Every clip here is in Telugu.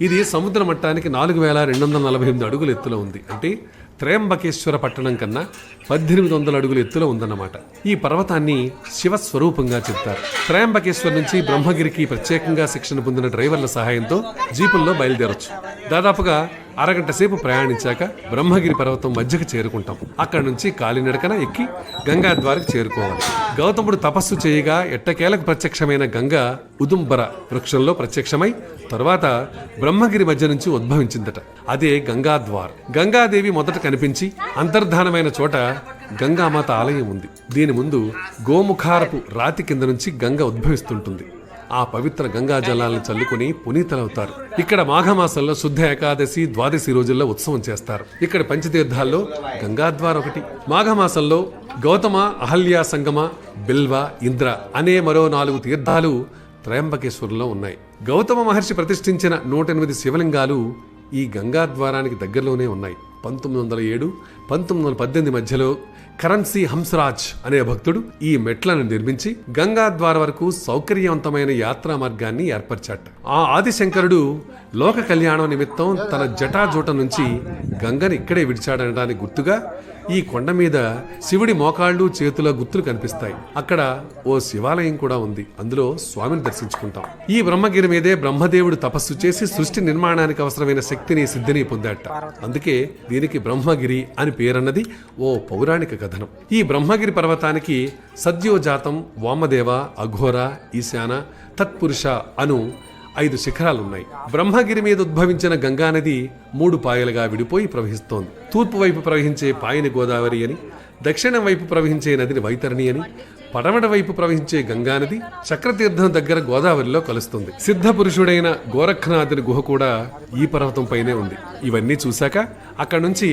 ఇది సముద్ర మట్టానికి 4248 అడుగుల ఎత్తులో ఉంది. అంటే త్రయంబకేశ్వర పట్టణం కన్నా 1800 అడుగుల ఎత్తులో ఉందన్నమాట. ఈ పర్వతాన్ని శివస్వరూపంగా చెప్తారు. త్రయంబకేశ్వర్ నుంచి బ్రహ్మగిరికి ప్రత్యేకంగా శిక్షణ పొందిన డ్రైవర్ల సహాయంతో జీపుల్లో బయలుదేరొచ్చు. దాదాపుగా అరగంట సేపు ప్రయాణించాక బ్రహ్మగిరి పర్వతం మధ్యకు చేరుకుంటాం. అక్కడి నుంచి కాలినడకన ఎక్కి గంగాద్వారికి చేరుకోవాలి. గౌతముడు తపస్సు చేయగా ఎట్టకేలకు ప్రత్యక్షమైన గంగ ఉదుంబర వృక్షంలో ప్రత్యక్షమై తరువాత బ్రహ్మగిరి మధ్య నుంచి ఉద్భవించిందట. అదే గంగాద్వార్. గంగాదేవి మొదట కనిపించి అంతర్ధానమైన చోట గంగామాత ఆలయం ఉంది. దీని ముందు గోముఖారపు రాతి కింద నుంచి గంగ ఉద్భవిస్తుంటుంది. ఆ పవిత్ర గంగా జలాలను చల్లుకుని పునీతలవుతారు. ఇక్కడ మాఘమాసంలో శుద్ధ ఏకాదశి, ద్వాదశి రోజుల్లో ఉత్సవం చేస్తారు. ఇక్కడ పంచతీర్థాల్లో గంగాద్వార్ ఒకటి. మాఘమాసంలో గౌతమ, అహల్య సంగమ, బిల్వ, ఇంద్ర అనే మరో 4 తీర్థాలు త్రయంబకేశ్వరంలో ఉన్నాయి. గౌతమ మహర్షి ప్రతిష్ఠించిన 108 శివలింగాలు ఈ గంగాద్వారానికి దగ్గరలోనే ఉన్నాయి. 1907, 1918 మధ్యలో కరెన్సీ హంసరాజ్ అనే భక్తుడు ఈ మెట్లను నిర్మించి గంగాద్వార వరకు సౌకర్యవంతమైన యాత్రా మార్గాన్ని ఏర్పరిచాట. ఆ ఆదిశంకరుడు లోక కళ్యాణం నిమిత్తం తన జటాజూట నుంచి గంగని ఇక్కడే విడిచాడనడానికి గుర్తుగా ఈ కొండ మీద శివుడి మోకాళ్ళు, చేతుల గుర్తులు కనిపిస్తాయి. అక్కడ ఓ శివాలయం కూడా ఉంది. అందులో స్వామిని దర్శించుకుంటాం. ఈ బ్రహ్మగిరి మీదే బ్రహ్మదేవుడు తపస్సు చేసి సృష్టి నిర్మాణానికి అవసరమైన శక్తిని, సిద్ధిని పొందాట. అందుకే దీనికి బ్రహ్మగిరి అని పేరన్నది ఓ పౌరాణిక కథనం. ఈ బ్రహ్మగిరి పర్వతానికి సద్యోజాతం, వామదేవ, అఘోర, ఈశాన, తత్పురుష అను 5 శిఖరాలున్నాయి. బ్రహ్మగిరి మీద ఉద్భవించిన గంగానది 3 పాయలుగా విడిపోయి ప్రవహిస్తోంది. తూర్పు వైపు ప్రవహించే పాయని గోదావరి అని, దక్షిణం వైపు ప్రవహించే నదిని వైతరణి అని, పడమట వైపు ప్రవహించే గంగానది చక్రతీర్థం దగ్గర గోదావరిలో కలుస్తుంది. సిద్ధ పురుషుడైన గోరఖ్నాథుని గుహ కూడా ఈ పర్వతం పైనే ఉంది. ఇవన్నీ చూశాక అక్కడి నుంచి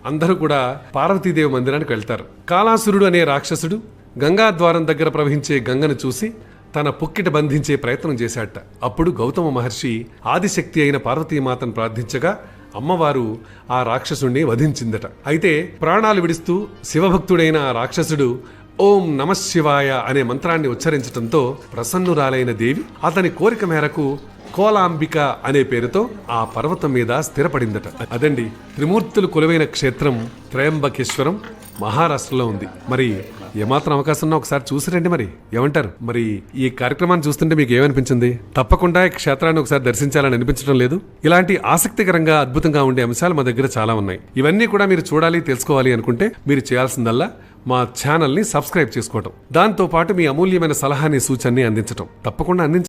అందరూ కూడా పార్వతీదేవి మందిరానికి వెళ్తారు. కాలాసురుడు అనే రాక్షసుడు గంగాద్వారం దగ్గర ప్రవహించే గంగను చూసి తన పుక్కిట బంధించే ప్రయత్నం చేశాట. అప్పుడు గౌతమ మహర్షి ఆదిశక్తి అయిన పార్వతీమాతను ప్రార్థించగా అమ్మవారు ఆ రాక్షసుణ్ణి వధించిందట. అయితే ప్రాణాలు విడుస్తూ శివభక్తుడైన ఆ రాక్షసుడు ఓం నమశివాయ అనే మంత్రాన్ని ఉచ్చరించడంతో ప్రసన్నురాలైన దేవి అతని కోరిక మేరకు కోలాంబిక అనే పేరుతో ఆ పర్వతం మీద స్థిరపడిందట. అదండి త్రిమూర్తులు కొలువైన క్షేత్రం త్రయంబకేశ్వరం మహారాష్ట్రలో ఉంది. మరి ఏమాత్రం అవకాశం ఉన్నా ఒకసారి చూసిరండి. మరి ఏమంటారు? మరి ఈ కార్యక్రమాన్ని చూస్తుంటే మీకు ఏమనిపించింది? తప్పకుండా ఈ క్షేత్రాన్ని ఒకసారి దర్శించాలని అనిపించడం లేదు? ఇలాంటి ఆసక్తికరంగా, అద్భుతంగా ఉండే అంశాలు మా దగ్గర చాలా ఉన్నాయి. ఇవన్నీ కూడా మీరు చూడాలి, తెలుసుకోవాలి అనుకుంటే మీరు చేయాల్సిందల్లా మా ఛానల్ని సబ్స్క్రైబ్ చేసుకోవటం, దాంతో పాటు మీ అమూల్యమైన సలహాని, సూచనని అందించటం. తప్పకుండా అందించండి.